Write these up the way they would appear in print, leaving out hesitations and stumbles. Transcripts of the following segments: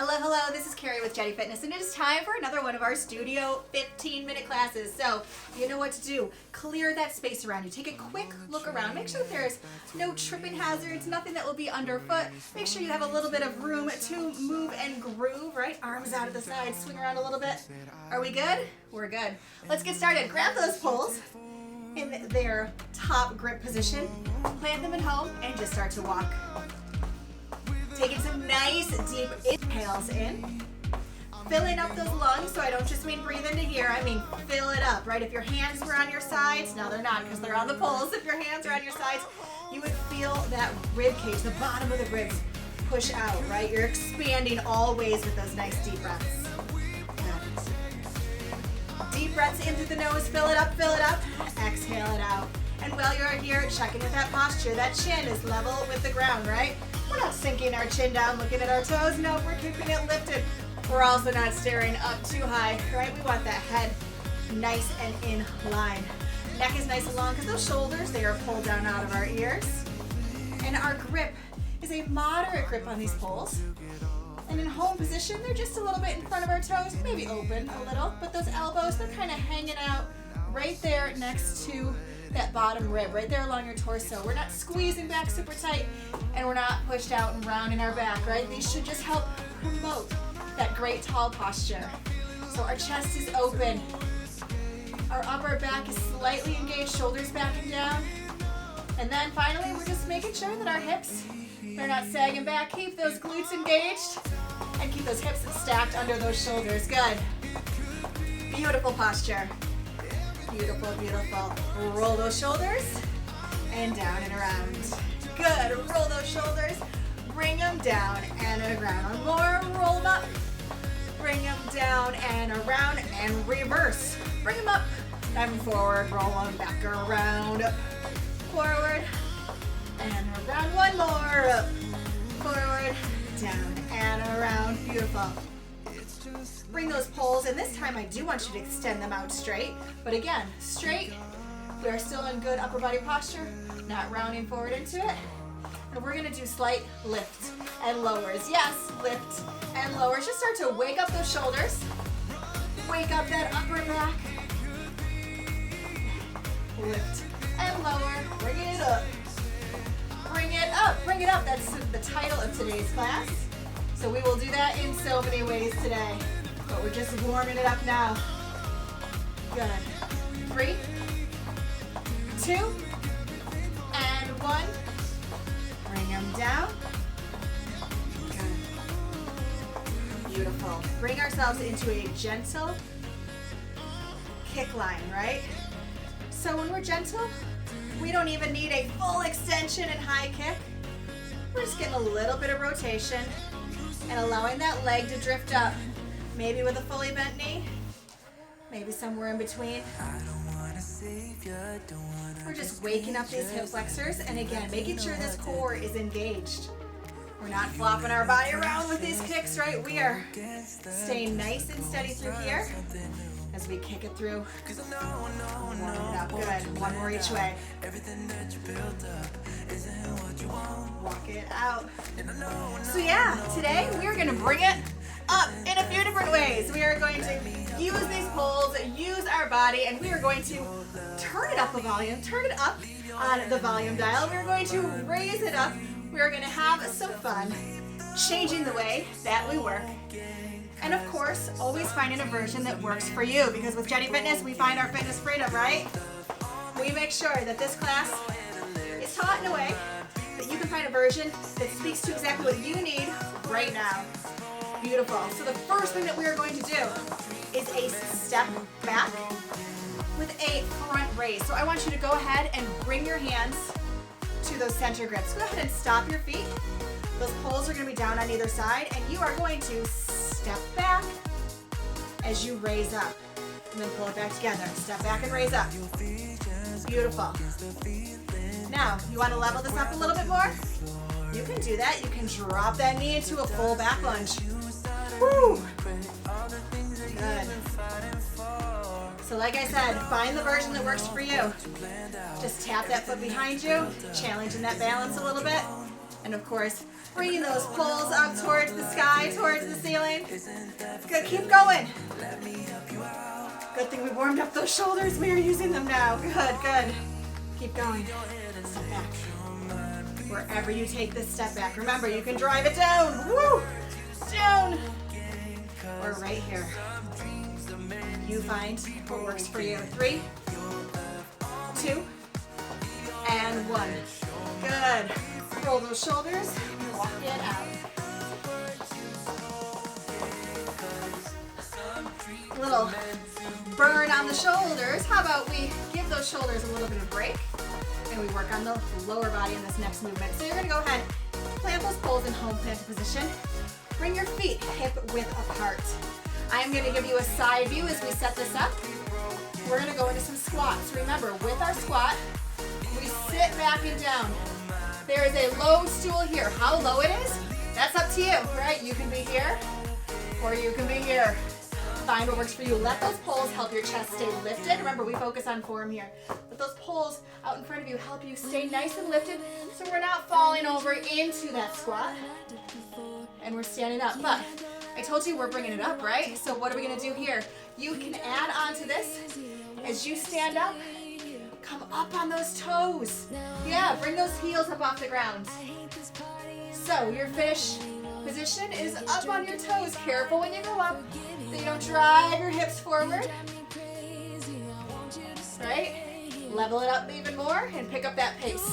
Hello, hello, this is Carrie with Jetty Fitness, and it is time for another one of our studio 15-minute classes. So, you know what to do. Clear that space around you. Take a quick look around. Make sure that there's no tripping hazards, nothing that will be underfoot. Make sure you have a little bit of room to move and groove, right? Arms out to the side, swing around a little bit. Are we good? We're good. Let's get started. Grab those poles in their top grip position, plant them at home, and just start to walk. Taking some nice deep inhales in. Filling up those lungs, so I don't just mean breathe into here, I mean fill it up, right? If your hands were on your sides, now they're not because they're on the poles. If your hands are on your sides, you would feel that rib cage, the bottom of the ribs push out, right? You're expanding all ways with those nice deep breaths. Deep breaths in through the nose, fill it up, exhale it out. And while you're here, checking with that posture, that chin is level with the ground, right? We're not sinking our chin down, looking at our toes. No, we're keeping it lifted. We're also not staring up too high, right? We want that head nice and in line. Neck is nice and long because those shoulders, they are pulled down out of our ears. And our grip is a moderate grip on these poles. And in home position, they're just a little bit in front of our toes, maybe open a little, but those elbows, they're kind of hanging out right there next to that bottom rib, right there along your torso. We're not squeezing back super tight, and we're not pushed out and round in our back, right? These should just help promote that great tall posture. So our chest is open. Our upper back is slightly engaged, shoulders back and down. And then finally, we're just making sure that our hips, they're not sagging back. Keep those glutes engaged and keep those hips stacked under those shoulders. Good. Beautiful posture. Beautiful, beautiful. Roll those shoulders and down and around. Good. Roll those shoulders. Bring them down and around. One more. Roll them up. Bring them down and around and reverse. Bring them up and forward. Roll them back around. Forward and around. One more. Up. Forward, down and around. Beautiful. Bring those poles, and this time I do want you to extend them out straight. But again, straight. We are still in good upper body posture, not rounding forward into it. And we're gonna do slight lift and lowers. Yes, lift and lowers. Just start to wake up those shoulders. Wake up that upper back. Lift and lower. Bring it up. Bring it up. Bring it up. That's the title of today's class. So we will do that in so many ways today. But we're just warming it up now. Good. 3, 2, and 1. Bring them down. Good. Beautiful. Bring ourselves into a gentle kick line, right? So when we're gentle, we don't even need a full extension and high kick. We're just getting a little bit of rotation and allowing that leg to drift up. Maybe with a fully bent knee, maybe somewhere in between. We're just waking up these hip flexors, and again, making sure this core is engaged. We're not flopping our body around with these kicks, right? We are staying nice and steady through here as we kick it through. Warm it up. Good. One more each way. Walk it out. So yeah, today we are going to bring it up in a few different ways. We are going to use these poles, use our body, and we are going to turn it up a volume, turn it up on the volume dial. We're going to raise it up. We're going to have some fun changing the way that we work. And of course, always finding a version that works for you, because with Jetty Fitness, we find our fitness freedom, right? We make sure that this class is taught in a way that you can find a version that speaks to exactly what you need right now. Beautiful. So the first thing that we are going to do is a step back with a front raise. So I want you to go ahead and bring your hands to those center grips. Go ahead and stop your feet. Those poles are going to be down on either side, and you are going to step back as you raise up. And then pull it back together. Step back and raise up. Beautiful. Now, you want to level this up a little bit more? You can do that. You can drop that knee into a full back lunge. Woo! Good. So like I said, find the version that works for you. Just tap that foot behind you, challenging that balance a little bit. And of course, bringing those poles up towards the sky, towards the ceiling. feeling? Good, keep going. Good thing we warmed up those shoulders. We are using them now. Good, good. Keep going. Step back. Wherever you take this step back. Remember, you can drive it down. Woo! Down. Or right here. You find what works for you. 3, 2, and 1. Good. Roll those shoulders. Walk it out. Little burn on the shoulders. How about we give those shoulders a little bit of a break and we work on the lower body in this next movement. So you're going to go ahead, plant those poles in home plant position. Bring your feet hip width apart. I am going to give you a side view as we set this up. We're going to go into some squats. Remember, with our squat, we sit back and down. There is a low stool here. How low it is, that's up to you, right? You can be here or you can be here. Find what works for you. Let those poles help your chest stay lifted. Remember, we focus on form here. But those poles out in front of you help you stay nice and lifted so we're not falling over into that squat. And we're standing up. But I told you we're bringing it up, right? So what are we going to do here? You can add on to this. As you stand up, come up on those toes. Yeah, bring those heels up off the ground. So your finish position is up on your toes. Careful when you go up so you don't drive your hips forward. Right? Level it up even more and pick up that pace.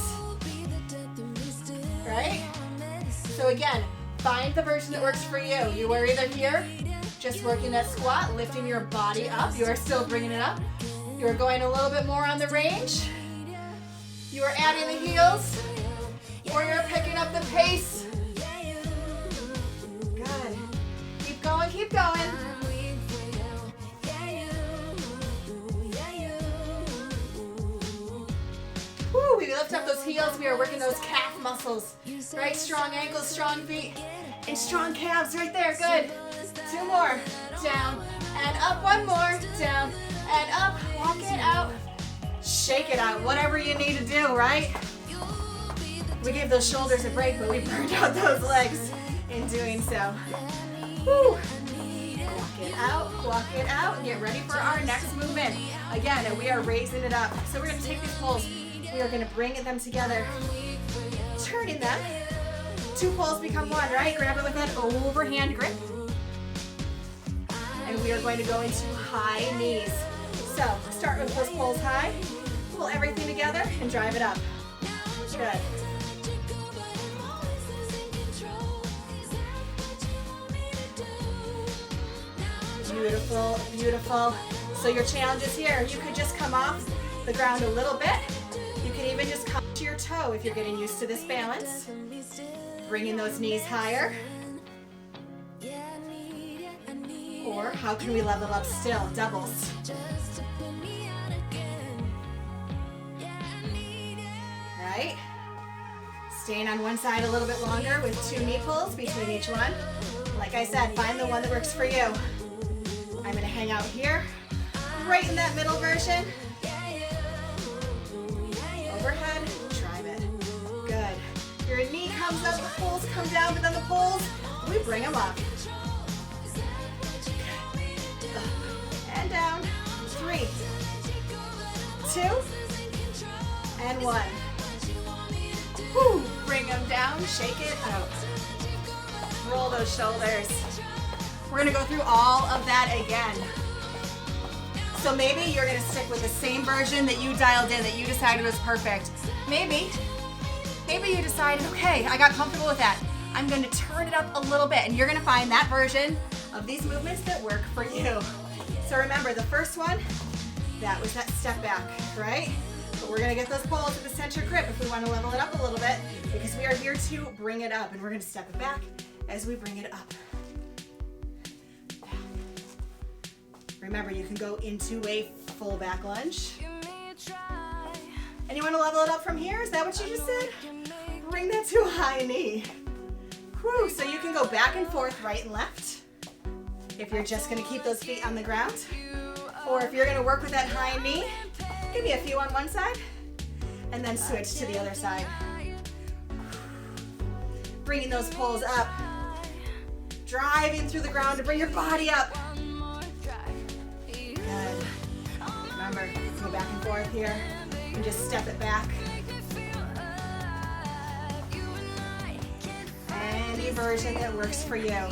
Right? So again, find the version that works for you. You are either here, just working that squat, lifting your body up. You are still bringing it up. You are going a little bit more on the range. You are adding the heels, or you're picking up the pace. Good. Keep going, keep going. Woo, we lift up those heels. We are working those calf muscles, right? Strong ankles, strong feet, and strong calves right there. Good. 2 more. Down and up. 1 more. Down and up. Walk it out. Shake it out. Whatever you need to do, right? We gave those shoulders a break, but we burned out those legs in doing so. Woo. Walk it out. Walk it out. And get ready for our next movement. Again, we are raising it up. So we're going to take these poles. We are going to bring them together, turning them. 2 poles become 1, right? Grab it with that overhand grip. And we are going to go into high knees. So start with those poles high, pull everything together, and drive it up. Good. Beautiful, beautiful. So your challenge is here. You could just come off the ground a little bit. You can even just come to your toe if you're getting used to this balance. Bringing those knees higher. Or how can we level up still? Doubles. Right? Staying on one side a little bit longer with 2 knee pulls between each one. Like I said, find the one that works for you. I'm going to hang out here, right in that middle version. Overhead, drive it. Good. Your knee comes up, the poles come down, but then the poles, we bring them up. Up and down. 3, 2, and 1. Woo. Bring them down, shake it out. Roll those shoulders. We're going to go through all of that again. So maybe you're going to stick with the same version that you dialed in, that you decided was perfect. Maybe you decided, okay, I got comfortable with that. I'm going to turn it up a little bit, and you're going to find that version of these movements that work for you. So remember, the first one, that was that step back, right? But we're going to get those poles at the center grip if we want to level it up a little bit, because we are here to bring it up, and we're going to step it back as we bring it up. Remember, you can go into a full back lunge. And you want to level it up from here? Is that what you just said? Bring that to a high knee. Whew, so you can go back and forth, right and left, if you're just going to keep those feet on the ground. Or if you're going to work with that high knee, give me a few on one side, and then switch to the other side. Bringing those poles up. driving through the ground to bring your body up. Good. Remember, go back and forth here and just step it back. Any version that works for you.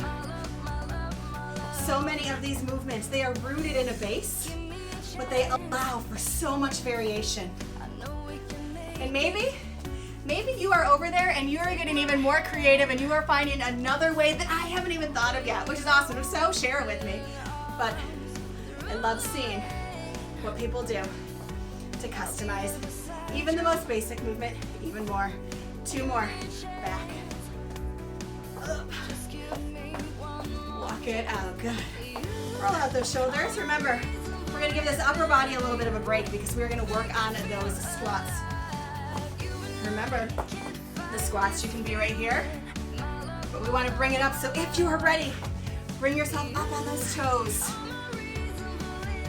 So many of these movements, they are rooted in a base, but they allow for so much variation. And maybe you are over there and you are getting even more creative and you are finding another way that I haven't even thought of yet, which is awesome. If so, share it with me. But I love seeing what people do to customize even the most basic movement even more. 2 more. Back. Up. Walk it out. Good. Roll out those shoulders. Remember, we're going to give this upper body a little bit of a break because we're going to work on those squats. Remember, the squats you can be right here, but we want to bring it up. So if you are ready, bring yourself up on those toes.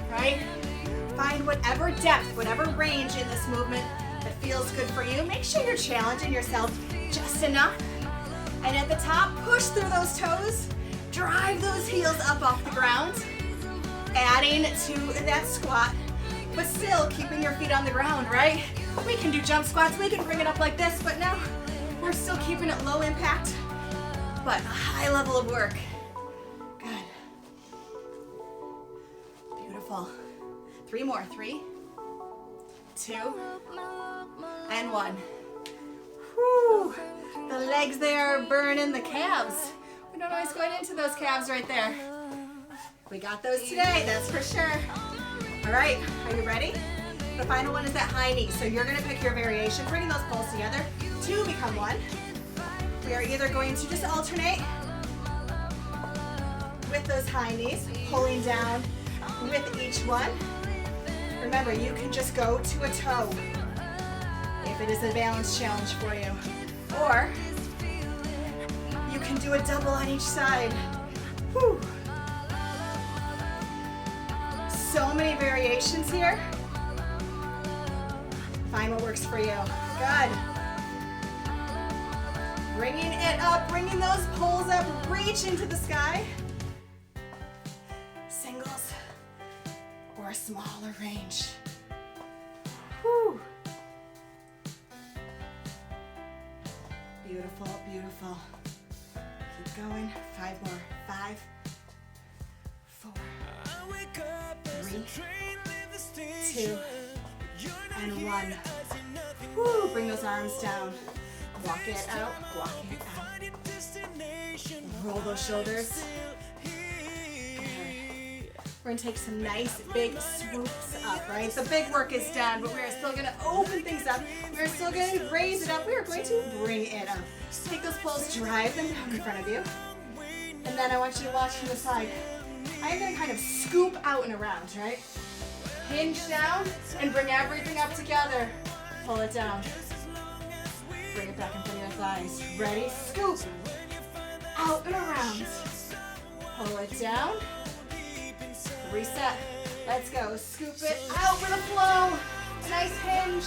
Right? Find whatever depth, whatever range in this movement that feels good for you. Make sure you're challenging yourself just enough. And at the top, push through those toes. Drive those heels up off the ground. Adding to that squat, but still keeping your feet on the ground, right? We can do jump squats. We can bring it up like this, but no, we're still keeping it low impact, but a high level of work. Good. Beautiful. 3 more. 3, 2, and 1. Whew. The legs there are burning the calves. We don't always go into those calves right there. We got those today, that's for sure. All right, are you ready? The final one is that high knee. So you're gonna pick your variation, bringing those poles together. 2 become 1. We are either going to just alternate with those high knees, pulling down with each one. Remember, you can just go to a toe if it is a balance challenge for you. Or you can do a double on each side. Whew. So many variations here. Find what works for you. Good. Bringing it up, bringing those poles up, reach into the sky. Singles or a smaller range. Whew. Beautiful, beautiful. Keep going. 5 more. 5, 4, 3, 2, and 1. Woo, bring those arms down. Walk it out, walk it out. Roll those shoulders. We're gonna take some nice big swoops up, right? The big work is done, but we're still gonna open things up. We're still gonna raise it up. We are going to bring it up. Take those poles, drive them down in front of you. And then I want you to watch from the side. I'm gonna kind of scoop out and around, right? Hinge down and bring everything up together. Pull it down. Bring it back in front of your thighs. Ready? Scoop. Out and around. Pull it down. Reset. Let's go. Scoop it out with a flow. Nice hinge.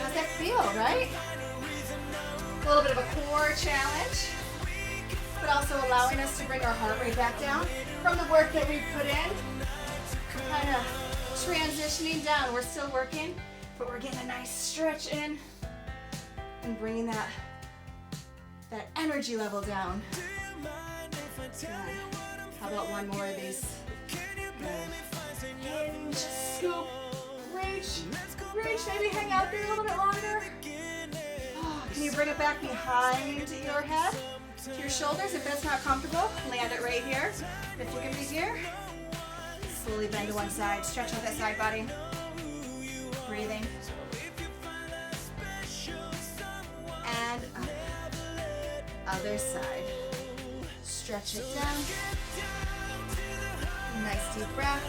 How's that feel, right? A little bit of a core challenge, but also allowing us to bring our heart rate back down from the work that we've put in. Kind of transitioning down. We're still working, but we're getting a nice stretch in and bringing that energy level down. Good. How about one more of these? Good. Hinge, scoop, reach, maybe hang out there a little bit longer. Oh, can you bring it back behind your head, to your shoulders? If that's not comfortable, land it right here. If you can be here, slowly bend to one side, stretch out that side body. Breathing. And up. Other side. Stretch it down. Nice deep breath.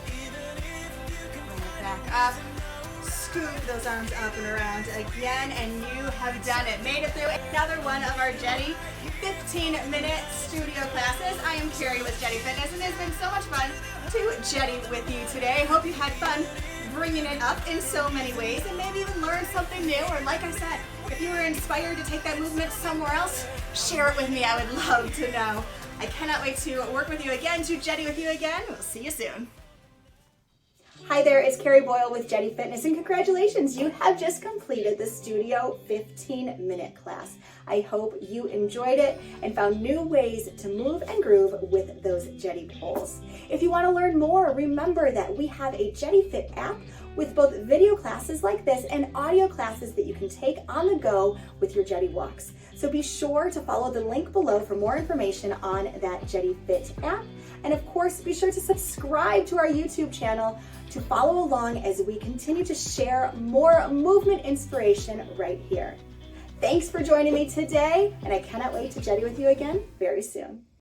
Bring it back up. Scoop those arms up and around again, and you have done it. Made it through another one of our Jetty 15-minute studio classes. I am Carrie with Jetty Fitness, and it's been so much fun to Jetty with you today. Hope you had fun bringing it up in so many ways, and maybe even learn something new. Or like I said, if you were inspired to take that movement somewhere else, Share it with me. I would love to know. I cannot wait to work with you again, to Jetty with you again. We'll see you soon. Hi there, it's Carrie Boyle with Jetty Fitness, and congratulations, you have just completed the Studio 15-minute class. I hope you enjoyed it and found new ways to move and groove with those Jetty poles. If you want to learn more, remember that we have a Jetty Fit app with both video classes like this and audio classes that you can take on the go with your Jetty walks. So be sure to follow the link below for more information on that Jetty Fit app. And of course, be sure to subscribe to our YouTube channel to follow along as we continue to share more movement inspiration right here. Thanks for joining me today, and I cannot wait to Jetty with you again very soon.